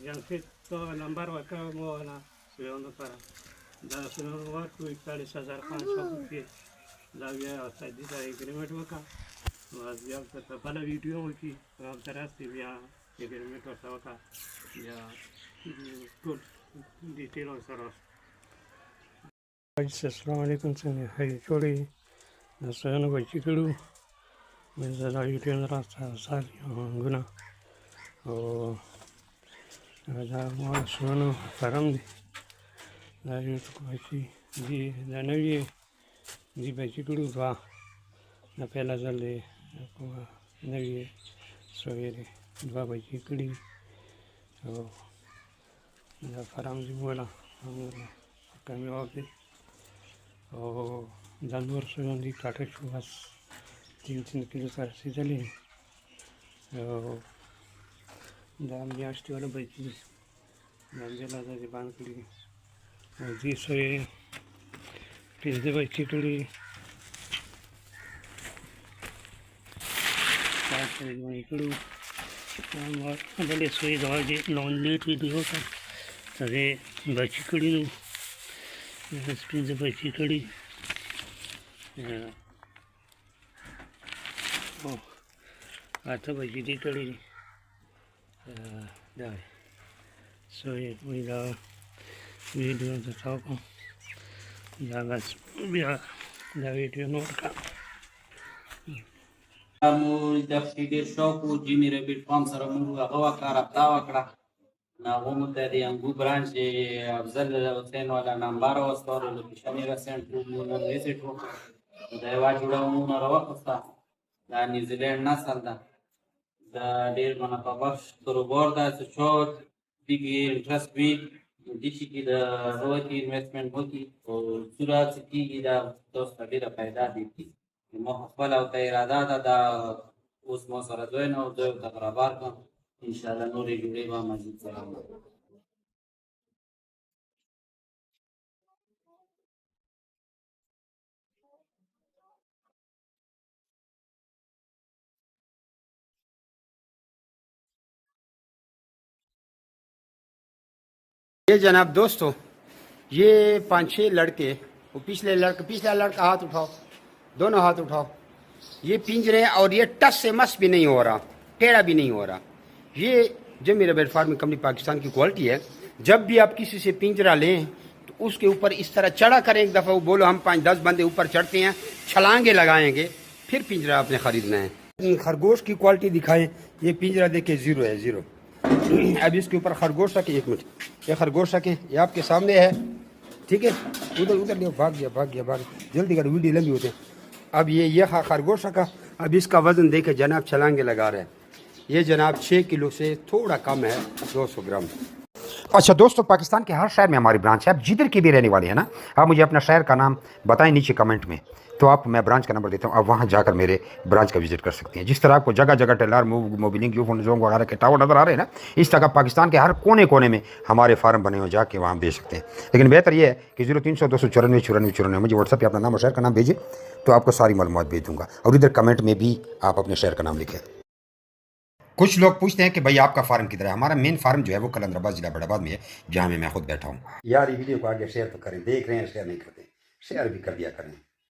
Yansıt lambar vaka moana suyonu para. Da suyonu var ku 41,500 rupiye. Da ya sadi da agreement vaka. Was ya ta pala video hoki. Ram tarasti ya agreement vaka ya good detail on saras. Assalamu alaikum sani hay chori. Da suyonu bachi kulu. Meza da video rasta sal guna. Oh da ما سونو فرم دی دا یو کوچی دی دا نوی دی بچی کړو دا نه پهلا ځل دی نوی سویری دا بچی کړی او دا فرم دی مولا کامیاب دی او دا نور سون دی کاټه شو بس 3 کیلو سره رسیدلی او دا میاشتې والا بچی دی دا بېلا دا دې بند کړي او دې سره پنځه بچي کړي دا سره یې کړو بلې سوی دا دې لون لیټ ویډیو ته هغې بچي کړي نو پنځه بچي کړي او اته بچي دې کړي da so we da video the talk ya gas ya da video no ka مو د فکر شوق او جیمی ربیټ فارم سره موږ هغه کار ابدا وکړه نو هم د دې انګو برانچ افضل حسین والا نمبر او ستور لوکیشن یې رسنټ مو نو ویزټ وکړ دا یو جوړو نو راوخسته دا نیوزیلند نسل ده دا ډېر منه په بخش کاروبار ده چې چوت دیگه انټرست وي دې شي کې د روایتي انویسټمنټ وکړي او صورت کېږي دا تاسو ډېره پیدا دي ما خپل او ته اراده ده دا اوس ما سره دوی نه او دوی ته برابر کړم انشاءالله نورې جوړې به مزید سره یہ جناب دوستو یہ 5-6 لڑکے وہ پچھلا لڑکا ہاتھ اٹھاؤ دونوں ہاتھ اٹھاؤ یہ پنجرے اور یہ ٹس سے مس بھی نہیں ہو رہا ٹیڑھا بھی نہیں ہو رہا یہ جو میرا بیٹ فارمنگ کمپنی پاکستان کی کوالٹی ہے جب بھی آپ کسی سے پنجرا لیں تو اس کے اوپر اس طرح چڑھا کریں ایک دفعہ وہ بولو ہم 5-10 بندے اوپر چڑھتے ہیں چھلانگے لگائیں گے پھر پنجرا آپ نے خریدنا ہے خرگوش کی کوالٹی دکھائیں یہ پنجرا دیکھیں 0 ہے 0 اب اس کے اوپر خرگوش رکھیں 1 منٹ یہ خرگوش رکھیں یہ آپ کے سامنے ہے ٹھیک ہے ادھر لے بھاگ گیا جلدی کر ویڈیو لمبی ہوتے اب یہ خرگوش رکھا اب اس کا وزن دیکھیں جناب چھلانگے لگا رہے ہیں یہ جناب 6 کلو سے تھوڑا کم ہے 200 گرام اچھا دوستو پاکستان کے ہر شہر میں ہماری برانچ ہے آپ جدھر کے بھی رہنے والے ہیں نا آپ مجھے اپنا شہر کا نام بتائیں نیچے کمنٹ میں تو آپ میں برانچ کا نمبر دیتا ہوں آپ وہاں جا کر میرے برانچ کا وزٹ کر سکتے ہیں جس طرح آپ کو جگہ جگہ ٹیلر موبلنگ یو فون زونگ وغیرہ کے ٹاور نظر آ رہے ہیں نا اس طرح پاکستان کے ہر کونے میں ہمارے فارم بنے ہوئے جا کے وہاں بیچ سکتے ہیں لیکن بہتر یہ ہے کہ 0300 294 94 مجھے واٹس ایپ پہ اپنا نام اور شہر کا نام بھیجیں تو آپ کو ساری معلومات بھیج دوں گا اور ادھر کمنٹ میں بھی آپ اپنے شہر کا نام لکھیں کچھ لوگ پوچھتے ہیں کہ بھائی آپ کا فارم کدھر ہے ہمارا مین فارم جو ہے وہ کلندر آباد ضلع بڑھ آباد میں ہے جہاں میں خود بیٹھا ہوں یار یہ ویڈیو کو آگے شیئر تو کریں دیکھ رہے ہیں شیئر نہیں کرتے شیئر بھی کر دیا کریں